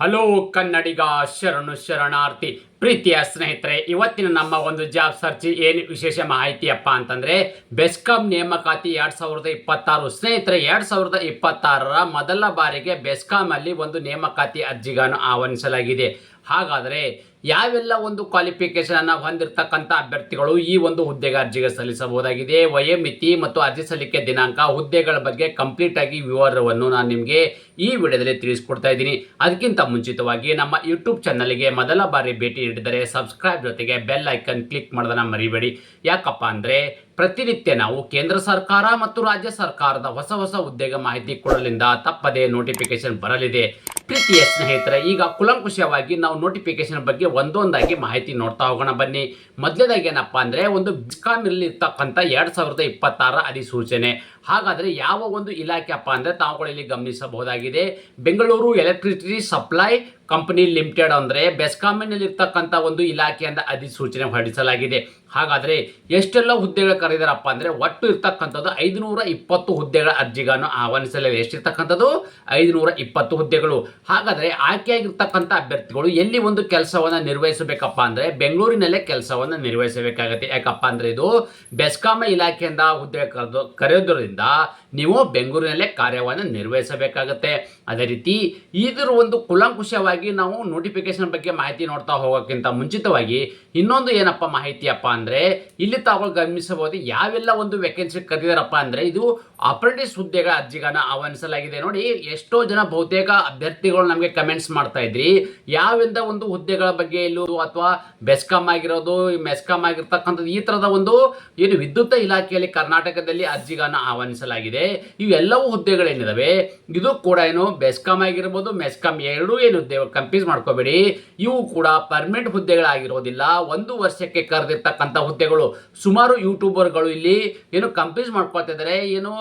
Hello ಕನ್ನಡಿಗ ಶರಣು ಶರಣಾರ್ಥಿ ಪ್ರೀತಿಯ ಸ್ನೇಹಿತರೆ, ಇವತ್ತಿನ ನಮ್ಮ ಒಂದು ಜಾಬ್ ಸರ್ಚ್ ಏನು ವಿಶೇಷ ಮಾಹಿತಿಯಪ್ಪ ಅಂತಂದ್ರೆ ಬೆಸ್ಕಾಂ ನೇಮಕಾತಿ 2026 ಸ್ನೇಹಿತರೆ. 2026ರ ಮೊದಲ ಬಾರಿಗೆ ಬೆಸ್ಕಾಂ ಅಲ್ಲಿ ಒಂದು ನೇಮಕಾತಿ ಅರ್ಜಿಗಳನ್ನು ಆಹ್ವಾನಿಸಲಾಗಿದೆ. ಹಾಗಾದರೆ ಯಾವೆಲ್ಲ ಒಂದು ಕ್ವಾಲಿಫಿಕೇಶನ್ ಅನ್ನು ಹೊಂದಿರತಕ್ಕಂಥ ಅಭ್ಯರ್ಥಿಗಳು ಈ ಒಂದು ಹುದ್ದೆಗೆ ಅರ್ಜಿಗೆ ಸಲ್ಲಿಸಬಹುದಾಗಿದೆ, ವಯೋಮಿತಿ ಮತ್ತು ಅರ್ಜಿ ಸಲ್ಲಿಕೆ ದಿನಾಂಕ, ಹುದ್ದೆಗಳ ಬಗ್ಗೆ ಕಂಪ್ಲೀಟ್ ಆಗಿ ವಿವರವನ್ನು ನಾನು ನಿಮಗೆ ಈ ವಿಡಿಯೋದಲ್ಲಿ ತಿಳಿಸ್ಕೊಡ್ತಾ ಇದ್ದೀನಿ. ಅದಕ್ಕಿಂತ ಮುಂಚಿತವಾಗಿ ನಮ್ಮ ಯೂಟ್ಯೂಬ್ ಚಾನಲ್ಗೆ ಮೊದಲ ಬಾರಿ ಭೇಟಿ ನೀಡಿದರೆ ಸಬ್ಸ್ಕ್ರೈಬ್ ಜೊತೆಗೆ ಬೆಲ್ ಐಕನ್ ಕ್ಲಿಕ್ ಮಾಡೋದನ್ನ ಮರಿಬೇಡಿ. ಯಾಕಪ್ಪ ಅಂದರೆ ಪ್ರತಿನಿತ್ಯ ನಾವು ಕೇಂದ್ರ ಸರ್ಕಾರ ಮತ್ತು ರಾಜ್ಯ ಸರ್ಕಾರದ ಹೊಸ ಹೊಸ ಹುದ್ದೆಗೆ ಮಾಹಿತಿ ಕೊಡಲಿಂದ ತಪ್ಪದೇ ನೋಟಿಫಿಕೇಶನ್ ಬರಲಿದೆ. ಪ್ರೀತಿಯ ಸ್ನೇಹಿತರೆ, ಈಗ ಕುಲಂಕುಷವಾಗಿ ನಾವು ನೋಟಿಫಿಕೇಶನ್ ಬಗ್ಗೆ ಒಂದೊಂದಾಗಿ ಮಾಹಿತಿ ನೋಡ್ತಾ ಹೋಗೋಣ ಬನ್ನಿ. ಮೊದಲನೇದಾಗಿ ಏನಪ್ಪಾ ಅಂದರೆ ಒಂದು ಬೆಸ್ಕಾಂ ಇರ್ತಕ್ಕಂಥ 2026 ಅಧಿಸೂಚನೆ. ಹಾಗಾದರೆ ಯಾವ ಒಂದು ಇಲಾಖೆಯಪ್ಪ ಅಂದರೆ ತಾವುಗಳು ಇಲ್ಲಿ ಗಮನಿಸಬಹುದಾಗಿದೆ, Bengaluru electricity supply company limited ಅಂದರೆ ಬೆಸ್ಕಾಂನಲ್ಲಿರ್ತಕ್ಕಂಥ ಒಂದು ಇಲಾಖೆಯಿಂದ ಅಧಿಸೂಚನೆ ಹೊರಡಿಸಲಾಗಿದೆ. ಹಾಗಾದರೆ ಎಷ್ಟೆಲ್ಲ ಹುದ್ದೆಗಳು ಕರೆದಿರಪ್ಪ ಅಂದರೆ ಒಟ್ಟು ಇರ್ತಕ್ಕಂಥದ್ದು 520 ಹುದ್ದೆಗಳ ಅರ್ಜಿಗಳನ್ನು ಆಹ್ವಾನಿಸಲಾಗಿದೆ. ಎಷ್ಟಿರ್ತಕ್ಕಂಥದ್ದು 520 ಹುದ್ದೆಗಳು. ಹಾಗಾದರೆ ಆಯ್ಕೆಯಾಗಿರ್ತಕ್ಕಂಥ ಅಭ್ಯರ್ಥಿಗಳು ಎಲ್ಲಿ ಒಂದು ಕೆಲಸವನ್ನು ನಿರ್ವಹಿಸಬೇಕಪ್ಪ ಅಂದರೆ ಬೆಂಗಳೂರಿನಲ್ಲೇ ಕೆಲಸವನ್ನು ನಿರ್ವಹಿಸಬೇಕಾಗುತ್ತೆ. ಯಾಕಪ್ಪ ಅಂದರೆ ಇದು ಬೆಸ್ಕಾಂ ಇಲಾಖೆಯಿಂದ ಹುದ್ದೆ ಕರೆಯೋದ್ರಿಂದ ನೀವು ಬೆಂಗಳೂರಿನಲ್ಲೇ ಕಾರ್ಯವನ್ನು ನಿರ್ವಹಿಸಬೇಕಾಗುತ್ತೆ. ಅದೇ ರೀತಿ ಇದರ ಒಂದು ಕುಲಂಕುಷವಾಗಿ ನಾವು ನೋಟಿಫಿಕೇಶನ್ ಬಗ್ಗೆ ಮಾಹಿತಿ ನೋಡ್ತಾ ಹೋಗೋಕ್ಕಿಂತ ಮುಂಚಿತವಾಗಿ ಇನ್ನೊಂದು ಏನಪ್ಪ ಮಾಹಿತಿಯಪ್ಪ ಅಂದರೆ ಇಲ್ಲಿ ತಾವು ಗಮನಿಸಬಹುದು ಯಾವೆಲ್ಲ ಒಂದು ವೇಕೆನ್ಸಿ ಕರೆದಿದ್ದಾರಪ್ಪ ಅಂದರೆ ಇದು ಅಪ್ರೆಂಟಿಸ್ ಹುದ್ದೆಗಳ ಅರ್ಜಿಗಳನ್ನು ಆಹ್ವಾನಿಸಲಾಗಿದೆ. ನೋಡಿ, ಎಷ್ಟೋ ಜನ ಬಹುತೇಕ ಅಭ್ಯರ್ಥಿಗಳು ನಮಗೆ ಕಮೆಂಟ್ಸ್ ಮಾಡ್ತಾ ಇದ್ರಿ ಯಾವೆಲ್ಲ ಒಂದು ಹುದ್ದೆಗಳ ಬಗ್ಗೆ ಇಲ್ಲೂ ಅಥವಾ ಬೆಸ್ಕಾಂ ಆಗಿರೋದು, ಮೆಸ್ಕಾಂ ಆಗಿರ್ತಕ್ಕಂಥದ್ದು ಈ ಥರದ ಒಂದು ಏನು ವಿದ್ಯುತ್ ಇಲಾಖೆಯಲ್ಲಿ ಕರ್ನಾಟಕದಲ್ಲಿ ಅರ್ಜಿಗಳನ್ನು ಆಹ್ವಾನಿಸಲಾಗಿದೆ. ಇವೆಲ್ಲವೂ ಹುದ್ದೆಗಳೇನಿದಾವೆ ಇದು ಕೂಡ ಏನು ಬೆಸ್ಕಾಂ ಆಗಿರ್ಬೋದು, ಮೆಸ್ಕಾಂ ಎರಡೂ ಏನು ಹುದ್ದೆ ಕನ್ಫ್ಯೂಸ್ ಮಾಡ್ಕೋಬೇಡಿ. ಇವು ಕೂಡ ಪರ್ಮನೆಂಟ್ ಹುದ್ದೆಗಳಾಗಿರೋದಿಲ್ಲ, 1 ವರ್ಷಕ್ಕೆ ಕರೆದಿರ್ತಕ್ಕಂಥ ಹುದ್ದೆಗಳು. ಸುಮಾರು ಯೂಟ್ಯೂಬರ್ಗಳು ಇಲ್ಲಿ ಏನು ಕನ್ಫ್ಯೂಸ್ ಮಾಡ್ಕೊಳ್ತಾ ಇದ್ದಾರೆ, ಏನು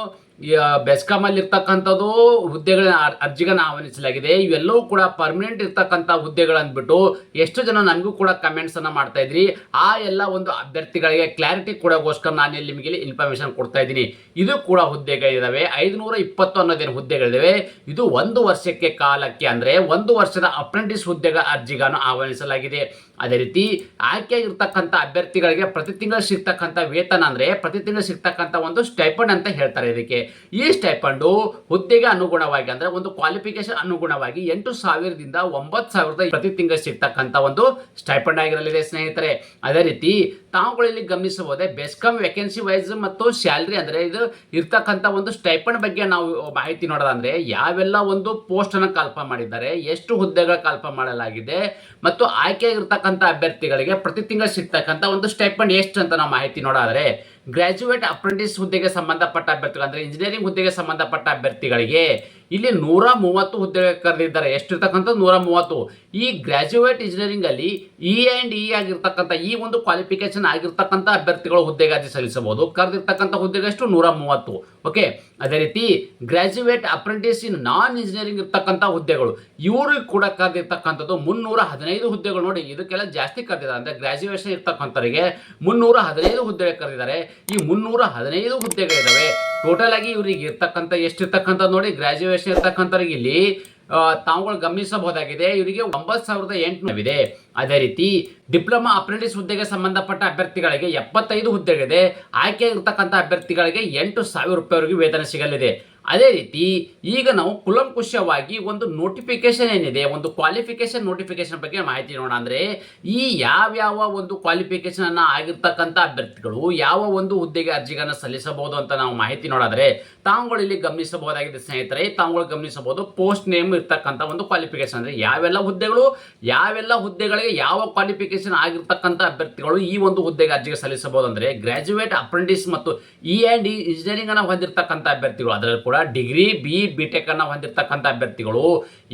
ಬೆಸ್ಕಾಂ ಅಲ್ಲಿ ಇರ್ತಕ್ಕಂಥದ್ದು ಹುದ್ದೆಗಳ ಅರ್ಜಿಗಳನ್ನು ಆಹ್ವಾನಿಸಲಾಗಿದೆ, ಇವೆಲ್ಲವೂ ಕೂಡ ಪರ್ಮನೆಂಟ್ ಇರ್ತಕ್ಕಂಥ ಹುದ್ದೆಗಳು ಅಂದ್ಬಿಟ್ಟು ಎಷ್ಟು ಜನ ನನಗೂ ಕೂಡ ಕಮೆಂಟ್ಸ್ ಅನ್ನ ಮಾಡ್ತಾ ಇದ್ರಿ. ಆ ಎಲ್ಲ ಒಂದು ಅಭ್ಯರ್ಥಿಗಳಿಗೆ ಕ್ಲಾರಿಟಿ ಕೊಡೋಗೋಸ್ಕರ ನಾನು ಇಲ್ಲಿ ನಿಮಗೆ ಇನ್ಫಾರ್ಮೇಶನ್ ಕೊಡ್ತಾ ಇದ್ದೀನಿ. ಇದು ಕೂಡ ಹುದ್ದೆಗಳಿದಾವೆ, 520 ಅನ್ನೋದೇನು ಹುದ್ದೆಗಳಿದಾವೆ. ಇದು 1 ವರ್ಷಕ್ಕೆ ಕಾಲಕ್ಕೆ ಅಂದರೆ 1 ವರ್ಷದ ಅಪ್ರೆಂಟಿಸ್ ಹುದ್ದೆಗಳ ಅರ್ಜಿಗಳನ್ನು ಆಹ್ವಾನಿಸಲಾಗಿದೆ. ಅದೇ ರೀತಿ ಆಯ್ಕೆಯಾಗಿರ್ತಕ್ಕಂಥ ಅಭ್ಯರ್ಥಿಗಳಿಗೆ ಪ್ರತಿ ತಿಂಗಳು ಸಿಗ್ತಕ್ಕಂಥ ವೇತನ ಅಂದರೆ ಪ್ರತಿ ತಿಂಗಳು ಸಿಗ್ತಕ್ಕಂಥ ಒಂದು ಸ್ಟೈಪಂಡ್ ಅಂತ ಹೇಳ್ತಾರೆ. ಇದಕ್ಕೆ ಈ ಸ್ಟೈಪಂಡು ಹುದ್ದೆಗೆ ಅನುಗುಣವಾಗಿ ಅಂದರೆ ಒಂದು ಕ್ವಾಲಿಫಿಕೇಶನ್ ಅನುಗುಣವಾಗಿ 8,000ದಿಂದ 9,000 ಪ್ರತಿ ತಿಂಗಳು ಸಿಗ್ತಕ್ಕಂಥ ಒಂದು ಸ್ಟೈಪಂಡ್ ಆಗಿರಲಿದೆ ಸ್ನೇಹಿತರೆ. ಅದೇ ರೀತಿ ತಾವುಗಳಲ್ಲಿ ಗಮನಿಸಬಹುದೇ ಬೆಸ್ಕಾಂ ವೇಕೆನ್ಸಿ ವೈಸ್ ಮತ್ತು ಸ್ಯಾಲ್ರಿ ಅಂದರೆ ಇದು ಇರ್ತಕ್ಕಂಥ ಒಂದು ಸ್ಟೈಪಂಡ್ ಬಗ್ಗೆ ನಾವು ಮಾಹಿತಿ ನೋಡೋದಂದ್ರೆ ಯಾವೆಲ್ಲ ಒಂದು ಪೋಸ್ಟ್ ಅನ್ನು ಕಲ್ಪನೆ ಮಾಡಿದ್ದಾರೆ, ಎಷ್ಟು ಹುದ್ದೆಗಳ ಕಲ್ಪನೆ ಮಾಡಲಾಗಿದೆ ಮತ್ತು ಆಯ್ಕೆಯಾಗಿರ್ತಕ್ಕಂಥ ಅಭ್ಯರ್ಥಿಗಳಿಗೆ ಪ್ರತಿ ತಿಂಗಳು ಸಿಗ್ತಕ್ಕಂಥ ಒಂದು ಸ್ಟೈಪಂಡ್ ಎಷ್ಟು ಅಂತ ನಾವು ಮಾಹಿತಿ ನೋಡೋದಾದ್ರೆ ಗ್ರಾಜ್ಯುಯೇಟ್ ಅಪ್ರೆಂಟಿಸ್ ಹುದ್ದೆಗೆ ಸಂಬಂಧಪಟ್ಟ ಅಭ್ಯರ್ಥಿಗಳು ಅಂದರೆ ಇಂಜಿನಿಯರಿಂಗ್ ಹುದ್ದೆಗೆ ಸಂಬಂಧಪಟ್ಟ ಅಭ್ಯರ್ಥಿಗಳಿಗೆ ಇಲ್ಲಿ 130 ಹುದ್ದೆಗಳು ಕರೆದಿದ್ದಾರೆ. ಎಷ್ಟಿರ್ತಕ್ಕಂಥ 130. ಈ ಗ್ರಾಜ್ಯುಯೇಟ್ ಇಂಜಿನಿಯರಿಂಗ್ ಅಲ್ಲಿ E&E ಆಗಿರ್ತಕ್ಕಂಥ ಈ ಒಂದು ಕ್ವಾಲಿಫಿಕೇಶನ್ ಆಗಿರ್ತಕ್ಕಂಥ ಅಭ್ಯರ್ಥಿಗಳು ಹುದ್ದೆಗೆ ಅರ್ಜಿ ಸಲ್ಲಿಸಬಹುದು. ಕರೆದಿರ್ತಕ್ಕಂಥ ಹುದ್ದೆಗೆ ಎಷ್ಟು 130. ಓಕೆ. ಅದೇ ರೀತಿ ಗ್ರಾಜ್ಯುಯೇಟ್ ಅಪ್ರೆಂಟಿಸ್ ಇನ್ ನಾನ್ ಇಂಜಿನಿಯರಿಂಗ್ ಇರ್ತಕ್ಕಂಥ ಹುದ್ದೆಗಳು ಇವ್ರಿಗೆ ಕೂಡ ಕರೆದಿರ್ತಕ್ಕಂಥದ್ದು 315 ಹುದ್ದೆಗಳು. ನೋಡಿ, ಇದಕ್ಕೆಲ್ಲ ಜಾಸ್ತಿ ಕರೆದಿದ್ದಾರೆ ಅಂದರೆ ಗ್ರಾಜ್ಯುಯೇಷನ್ ಇರ್ತಕ್ಕಂಥವರಿಗೆ 315 ಹುದ್ದೆಗಳು ಕರೆದಿದ್ದಾರೆ. ಈ 315 ಹುದ್ದೆಗಳಿದಾವೆ. ಟೋಟಲ್ ಆಗಿ ಇವರಿಗೆ ಇರ್ತಕ್ಕಂಥ ಎಷ್ಟಿರ್ತಕ್ಕಂಥ ನೋಡಿ, ಗ್ರಾಜ್ಯುಯೇಷನ್ ಇರ್ತಕ್ಕಂಥವ್ರಿಗೆ ಇಲ್ಲಿ ತಾವುಗಳು ಗಮನಿಸಬಹುದಾಗಿದೆ ಇವರಿಗೆ 9,800 ಇದೆ. ಅದೇ ರೀತಿ ಡಿಪ್ಲೊಮಾ ಅಪ್ರೆಂಟಿಸ್ ಹುದ್ದೆಗೆ ಸಂಬಂಧಪಟ್ಟ ಅಭ್ಯರ್ಥಿಗಳಿಗೆ 75 ಹುದ್ದೆಗಳಿದೆ. ಆಯ್ಕೆ ಇರತಕ್ಕಂಥ ಅಭ್ಯರ್ಥಿಗಳಿಗೆ 8,000 ರೂಪಾಯಿವರೆಗೂ ವೇತನ ಸಿಗಲಿದೆ. ಅದೇ ರೀತಿ ಈಗ ನಾವು ಕುಲಂಕುಷವಾಗಿ ಒಂದು ನೋಟಿಫಿಕೇಶನ್ ಏನಿದೆ, ಒಂದು ಕ್ವಾಲಿಫಿಕೇಶನ್ ನೋಟಿಫಿಕೇಶನ್ ಬಗ್ಗೆ ಮಾಹಿತಿ ನೋಡೋಣ. ಅಂದರೆ ಈ ಯಾವ್ಯಾವ ಒಂದು ಕ್ವಾಲಿಫಿಕೇಶನ್ ಅನ್ನ ಆಗಿರ್ತಕ್ಕಂಥ ಅಭ್ಯರ್ಥಿಗಳು ಯಾವ ಒಂದು ಹುದ್ದೆಗೆ ಅರ್ಜಿಗಳನ್ನು ಸಲ್ಲಿಸಬಹುದು ಅಂತ ನಾವು ಮಾಹಿತಿ ನೋಡಿದ್ರೆ ತಾವುಗಳು ಇಲ್ಲಿ ಗಮನಿಸಬಹುದಾಗಿದೆ ಸ್ನೇಹಿತರೆ. ತಾವುಗಳು ಗಮನಿಸಬಹುದು ಪೋಸ್ಟ್ ನೇಮ್ ಇರ್ತಕ್ಕಂಥ ಒಂದು ಕ್ವಾಲಿಫಿಕೇಶನ್ ಅಂದರೆ ಯಾವೆಲ್ಲ ಹುದ್ದೆಗಳು, ಯಾವೆಲ್ಲ ಹುದ್ದೆಗಳಿಗೆ ಯಾವ ಕ್ವಾಲಿಫಿಕೇಶನ್ ಆಗಿರ್ತಕ್ಕಂಥ ಅಭ್ಯರ್ಥಿಗಳು ಈ ಒಂದು ಹುದ್ದೆಗೆ ಅರ್ಜಿಗೆ ಸಲ್ಲಿಸಬಹುದು ಅಂದರೆ ಗ್ರಾಜ್ಯುಯೇಟ್ ಅಪ್ರೆಂಟಿಸ್ ಮತ್ತು E&E ಇಂಜಿನಿಯರಿಂಗ್ ಅನ್ನು ಹೊಂದಿರತಕ್ಕಂಥ ಅಭ್ಯರ್ಥಿಗಳು, ಅದರಲ್ಲಿ ಕೂಡ ಡಿಗ್ರಿ B.Tech ಅನ್ನು ಹೊಂದಿರತಕ್ಕಂಥ ಅಭ್ಯರ್ಥಿಗಳು,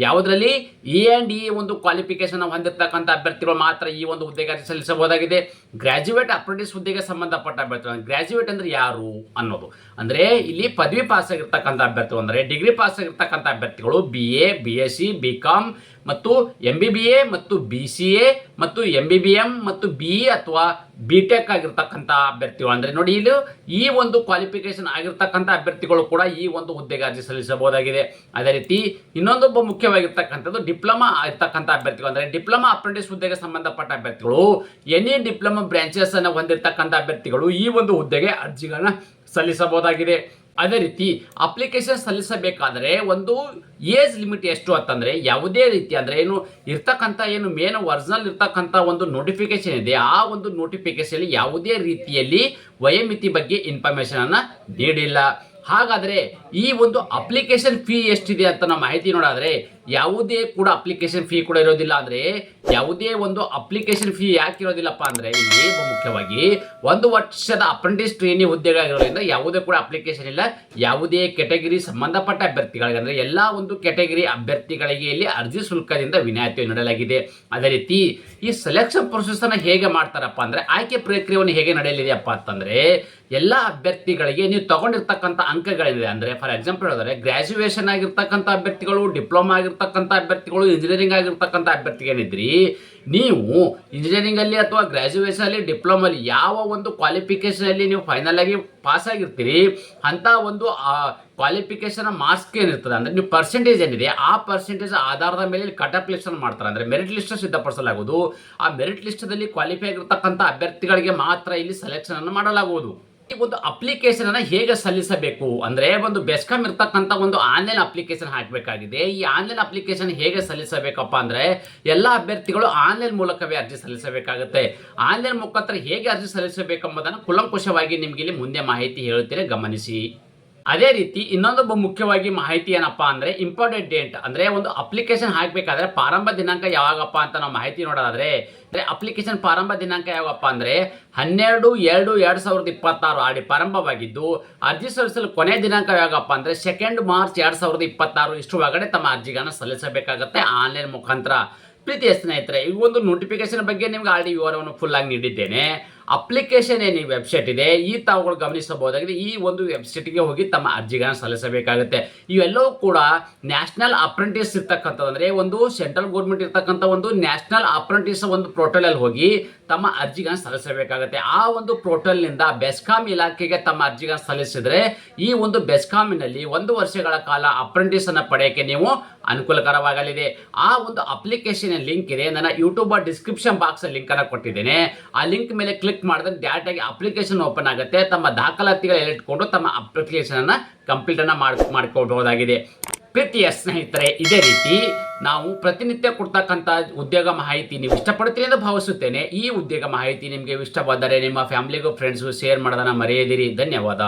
ಯಾವುದರಲ್ಲಿ E&E ಒಂದು ಕ್ವಾಲಿಫಿಕೇಶನ್ ಹೊಂದಿರತಕ್ಕಂಥ ಅಭ್ಯರ್ಥಿಗಳು ಮಾತ್ರ ಈ ಒಂದು ಹುದ್ದೆಗೆ ಅರ್ಜಿ ಸಲ್ಲಿಸಬಹುದಾಗಿದೆ. ಗ್ರಾಜ್ಯುಯೇಟ್ ಅಪ್ರೆಂಟಿಸ್ ಹುದ್ದೆಗೆ ಸಂಬಂಧಪಟ್ಟ ಅಭ್ಯರ್ಥಿಗಳು, ಗ್ರಾಜ್ಯುಯೇಟ್ ಅಂದ್ರೆ ಯಾರು ಅನ್ನೋದು ಅಂದರೆ ಇಲ್ಲಿ ಪದವಿ ಪಾಸ್ ಆಗಿರ್ತಕ್ಕಂಥ ಅಭ್ಯರ್ಥಿಗಳು ಅಂದರೆ ಡಿಗ್ರಿ ಪಾಸ್ ಆಗಿರ್ತಕ್ಕಂಥ ಅಭ್ಯರ್ಥಿಗಳು BA, BSc, BCom ಮತ್ತು MBBA ಮತ್ತು BCA ಮತ್ತು MBBM ಮತ್ತು BE ಅಥವಾ BTech ಆಗಿರ್ತಕ್ಕಂಥ ಅಭ್ಯರ್ಥಿಗಳು ಅಂದರೆ ನೋಡಿ ಇಲ್ಲಿ ಈ ಒಂದು ಕ್ವಾಲಿಫಿಕೇಶನ್ ಆಗಿರ್ತಕ್ಕಂಥ ಅಭ್ಯರ್ಥಿಗಳು ಕೂಡ ಈ ಒಂದು ಹುದ್ದೆಗೆ ಅರ್ಜಿ ಸಲ್ಲಿಸಬಹುದಾಗಿದೆ. ಅದೇ ರೀತಿ ಇನ್ನೊಂದೊಬ್ಬ ಮುಖ್ಯವಾಗಿರ್ತಕ್ಕಂಥದ್ದು ಡಿಪ್ಲೊಮಾ ಆಗಿರ್ತಕ್ಕಂಥ ಅಭ್ಯರ್ಥಿಗಳು ಅಂದರೆ ಡಿಪ್ಲೊಮಾ ಅಪ್ರೆಂಟಿಸ್ ಹುದ್ದೆಗೆ ಸಂಬಂಧಪಟ್ಟ ಅಭ್ಯರ್ಥಿಗಳು ಎನಿ ಡಿಪ್ಲೊಮಾ ಬ್ರಾಂಚಸ್ ಅನ್ನು ಹೊಂದಿರತಕ್ಕಂಥ ಅಭ್ಯರ್ಥಿಗಳು ಈ ಒಂದು ಹುದ್ದೆಗೆ ಅರ್ಜಿಗಳನ್ನ ಸಲ್ಲಿಸಬಹುದಾಗಿದೆ. ಅದೇ ರೀತಿ ಅಪ್ಲಿಕೇಶನ್ ಸಲ್ಲಿಸಬೇಕಾದರೆ ಒಂದು ಏಜ್ ಲಿಮಿಟ್ ಎಷ್ಟು ಅಂತಂದರೆ ಯಾವುದೇ ರೀತಿ ಅಂದರೆ ಏನು ಮೇನ್ ಒರಿಜಿನಲ್ ಇರ್ತಕ್ಕಂಥ ಒಂದು ನೋಟಿಫಿಕೇಶನ್ ಇದೆ ಆ ಒಂದು ನೋಟಿಫಿಕೇಶನ್ ಯಾವುದೇ ರೀತಿಯಲ್ಲಿ ವಯೋಮಿತಿ ಬಗ್ಗೆ ಇನ್ಫಾರ್ಮೇಶನ್ ಅನ್ನು ನೀಡಿಲ್ಲ. ಹಾಗಾದರೆ ಈ ಒಂದು ಅಪ್ಲಿಕೇಶನ್ ಫೀ ಎಷ್ಟಿದೆ ಅಂತ ನಾವು ಮಾಹಿತಿ ನೋಡಾದರೆ ಯಾವುದೇ ಕೂಡ ಅಪ್ಲಿಕೇಶನ್ ಫೀ ಕೂಡ ಇರೋದಿಲ್ಲ. ಅಂದರೆ ಯಾವುದೇ ಒಂದು ಅಪ್ಲಿಕೇಶನ್ ಫೀ ಯಾಕೆ ಇರೋದಿಲ್ಲಪ್ಪ ಅಂದರೆ ಇಲ್ಲಿ ಮುಖ್ಯವಾಗಿ 1 ವರ್ಷದ ಅಪ್ರೆಂಟಿಸ್ ಟ್ರೈನಿ ಹುದ್ದೆಗಳಿರೋದ್ರಿಂದ ಯಾವುದೇ ಕೂಡ ಅಪ್ಲಿಕೇಶನ್ ಇಲ್ಲ. ಯಾವುದೇ ಕೆಟಗರಿ ಸಂಬಂಧಪಟ್ಟ ಅಭ್ಯರ್ಥಿಗಳಿಗೆ ಅಂದರೆ ಎಲ್ಲ ಒಂದು ಕೆಟಗರಿ ಅಭ್ಯರ್ಥಿಗಳಿಗೆ ಇಲ್ಲಿ ಅರ್ಜಿ ಶುಲ್ಕದಿಂದ ವಿನಾಯಿತಿ ನೀಡಲಾಗಿದೆ. ಅದೇ ರೀತಿ ಈ ಸೆಲೆಕ್ಷನ್ ಪ್ರೊಸೆಸ್ ಅನ್ನು ಹೇಗೆ ಮಾಡ್ತಾರಪ್ಪ ಅಂದರೆ ಆಯ್ಕೆ ಪ್ರಕ್ರಿಯೆಯನ್ನು ಹೇಗೆ ನಡೆಯಲಿದೆಯಪ್ಪ ಅಂತಂದರೆ ಎಲ್ಲ ಅಭ್ಯರ್ಥಿಗಳಿಗೆ ನೀವು ತಗೊಂಡಿರ್ತಕ್ಕಂಥ ಅಂಕಗಳಿದೆ. ಅಂದರೆ ಫಾರ್ ಎಕ್ಸಾಂಪಲ್ ಹೇಳಿದ್ರೆ ಗ್ರಾಜುಯೇಷನ್ ಆಗಿರ್ತಕ್ಕಂಥ ಅಭ್ಯರ್ಥಿಗಳು, ಡಿಪ್ಲೊಮಾ ಆಗಿರ್ತಕ್ಕಂಥ ಅಭ್ಯರ್ಥಿಗಳು, ಇಂಜಿನಿಯರಿಂಗ್ ಆಗಿರ್ತಕ್ಕಂಥ ಅಭ್ಯರ್ಥಿಗಳಿದ್ರಿ ನೀವು ಇಂಜಿನಿಯರಿಂಗ್ ಅಲ್ಲಿ ಅಥವಾ ಗ್ರಾಜುಯೇಷನ್ ಅಲ್ಲಿ ಡಿಪ್ಲೊಮಲ್ಲಿ ಯಾವ ಒಂದು ಕ್ವಾಲಿಫಿಕೇಶನ್ ಅಲ್ಲಿ ನೀವು ಫೈನಲ್ ಆಗಿ ಪಾಸ್ ಆಗಿರ್ತೀರಿ ಅಂತ ಒಂದು ಕ್ವಾಲಿಫಿಕೇಶನ್ ಮಾರ್ಕ್ಸ್ ಏನಿರ್ತದೆ ಅಂದರೆ ನೀವು ಪರ್ಸೆಂಟೇಜ್ ಏನಿದೆ ಆ ಪರ್ಸೆಂಟೇಜ್ ಆಧಾರದ ಮೇಲೆ ಕಟ್ ಆಫ್ ಲಿಸ್ಟ್ ಮಾಡ್ತಾರೆ. ಅಂದರೆ ಮೆರಿಟ್ ಲಿಸ್ಟ್ ಸಿದ್ಧಪಡಿಸಲಾಗುವುದು. ಆ ಮೆರಿಟ್ ಲಿಸ್ಟಲ್ಲಿ ಕ್ವಾಲಿಫೈ ಆಗಿರ್ತಕ್ಕಂಥ ಅಭ್ಯರ್ಥಿಗಳಿಗೆ ಮಾತ್ರ ಇಲ್ಲಿ ಸೆಲೆಕ್ಷನ್ ಅನ್ನು ಮಾಡಲಾಗುವುದು. ಈ ಒಂದು ಅಪ್ಲಿಕೇಶನ್ ಅನ್ನು ಹೇಗೆ ಸಲ್ಲಿಸಬೇಕು ಅಂದರೆ ಒಂದು ಬೆಸ್ಕಾಂ ಇರ್ತಕ್ಕಂಥ ಒಂದು ಆನ್ಲೈನ್ ಅಪ್ಲಿಕೇಶನ್ ಹಾಕಬೇಕಾಗಿದೆ. ಈ ಆನ್ಲೈನ್ ಅಪ್ಲಿಕೇಶನ್ ಹೇಗೆ ಸಲ್ಲಿಸಬೇಕಪ್ಪ ಅಂದರೆ ಎಲ್ಲ ಅಭ್ಯರ್ಥಿಗಳು ಆನ್ಲೈನ್ ಮೂಲಕವೇ ಅರ್ಜಿ ಸಲ್ಲಿಸಬೇಕಾಗುತ್ತೆ. ಆನ್ಲೈನ್ ಮುಖಾಂತರ ಹೇಗೆ ಅರ್ಜಿ ಸಲ್ಲಿಸಬೇಕೆಂಬುದನ್ನು ಕೂಲಂಕುಷವಾಗಿ ನಿಮಗೆ ಇಲ್ಲಿ ಮುಂದೆ ಮಾಹಿತಿ ಹೇಳ್ತೀನಿ, ಗಮನಿಸಿ. ಅದೇ ರೀತಿ ಇನ್ನೊಂದು ಮುಖ್ಯವಾಗಿ ಮಾಹಿತಿ ಏನಪ್ಪಾ ಅಂದರೆ ಇಂಪಾರ್ಟೆಂಟ್ ಡೇಟ್ ಅಂದರೆ ಒಂದು ಅಪ್ಲಿಕೇಶನ್ ಹಾಕಬೇಕಾದ್ರೆ ಪ್ರಾರಂಭ ದಿನಾಂಕ ಯಾವಾಗಪ್ಪ ಅಂತ ನಾವು ಮಾಹಿತಿ ನೋಡೋದಾದ್ರೆ ಅಪ್ಲಿಕೇಶನ್ ಪ್ರಾರಂಭ ದಿನಾಂಕ ಯಾವಾಗಪ್ಪ ಅಂದರೆ 12/2/2026 ಆಡಿ ಪ್ರಾರಂಭವಾಗಿದ್ದು ಅರ್ಜಿ ಸಲ್ಲಿಸಲು ಕೊನೆಯ ದಿನಾಂಕ ಯಾವಾಗಪ್ಪ ಅಂದರೆ 2 ಮಾರ್ಚ್ 2026 ಇಷ್ಟು ಒಳಗಡೆ ತಮ್ಮ ಅರ್ಜಿಗಳನ್ನು ಸಲ್ಲಿಸಬೇಕಾಗುತ್ತೆ ಆನ್ಲೈನ್ ಮುಖಾಂತರ. ಪ್ರೀತಿಯ ಸ್ನೇಹಿತರೆ, ಈ ಒಂದು ನೋಟಿಫಿಕೇಶನ್ ಬಗ್ಗೆ ನಿಮ್ಗೆ ಆಲ್ರೆಡಿ ವಿವರವನ್ನು ಫುಲ್ ಆಗಿ ನೀಡಿದ್ದೇನೆ. ಅಪ್ಲಿಕೇಶನ್ ಏನು ವೆಬ್ಸೈಟ್ ಇದೆ ಈ ತಾವುಗಳು ಗಮನಿಸಬಹುದಾಗಿದೆ. ಈ ಒಂದು ವೆಬ್ಸೈಟ್ಗೆ ಹೋಗಿ ತಮ್ಮ ಅರ್ಜಿಗಳನ್ನು ಸಲ್ಲಿಸಬೇಕಾಗುತ್ತೆ. ಇವೆಲ್ಲವೂ ಕೂಡ ನ್ಯಾಷನಲ್ ಅಪ್ರೆಂಟಿಸ್ ಇರ್ತಕ್ಕಂಥದ್ದು ಅಂದರೆ ಒಂದು ಸೆಂಟ್ರಲ್ ಗೌರ್ಮೆಂಟ್ ಇರ್ತಕ್ಕಂಥ ಒಂದು ನ್ಯಾಷನಲ್ ಅಪ್ರೆಂಟಿಸ್ ಒಂದು ಪೋರ್ಟಲಲ್ಲಿ ಹೋಗಿ ತಮ್ಮ ಅರ್ಜಿಗಳನ್ನು ಸಲ್ಲಿಸಬೇಕಾಗುತ್ತೆ. ಆ ಒಂದು ಪೋರ್ಟಲ್ನಿಂದ ಬೆಸ್ಕಾಂ ಇಲಾಖೆಗೆ ತಮ್ಮ ಅರ್ಜಿಗಳನ್ನು ಸಲ್ಲಿಸಿದರೆ ಈ ಒಂದು ಬೆಸ್ಕಾಮಿನಲ್ಲಿ 1 ವರ್ಷಗಳ ಕಾಲ ಅಪ್ರೆಂಟಿಸ್ ಅನ್ನು ಪಡೆಯೋಕ್ಕೆ ನೀವು ಅನುಕೂಲಕರವಾಗಲಿದೆ. ಆ ಒಂದು ಅಪ್ಲಿಕೇಶನ್ ಲಿಂಕ್ ಇದೆ, ನನ್ನ ಯೂಟ್ಯೂಬ್ ಡಿಸ್ಕ್ರಿಪ್ಷನ್ ಬಾಕ್ಸ್ ಲಿಂಕ್ ಅನ್ನು ಕೊಟ್ಟಿದ್ದೇನೆ. ಆ ಲಿಂಕ್ ಮೇಲೆ ಕ್ಲಿಕ್ ಮಾಡಿದ್ರೆ ಡೈರೆಕ್ಟ್ ಆಗಿ ಅಪ್ಲಿಕೇಶನ್ ಓಪನ್ ಆಗುತ್ತೆ. ತಮ್ಮ ದಾಖಲಾತಿಗಳು ಇಟ್ಕೊಂಡು ತಮ್ಮ ಅಪ್ಲಿಕೇಶನ್ ಅನ್ನ ಕಂಪ್ಲೀಟ್ ಅನ್ನ ಮಾಡಿಕೊಳ್ಳಬಹುದಾಗಿದೆ. ಪ್ರೀತಿಯ ಸ್ನೇಹಿತರೆ, ಇದೇ ರೀತಿ ನಾವು ಪ್ರತಿನಿತ್ಯ ಕೊಡ್ತಕ್ಕಂಥ ಉದ್ಯೋಗ ಮಾಹಿತಿ ನೀವು ಇಷ್ಟಪಡ್ತೀರಿ ಎಂದು ಭಾವಿಸುತ್ತೇನೆ. ಈ ಉದ್ಯೋಗ ಮಾಹಿತಿ ನಿಮಗೆ ಇಷ್ಟವಾದರೆ ನಿಮ್ಮ ಫ್ಯಾಮಿಲಿಗೂ ಫ್ರೆಂಡ್ಸ್ಗೂ ಶೇರ್ ಮಾಡೋದನ್ನ ಮರೆಯದಿರಿ. ಧನ್ಯವಾದ.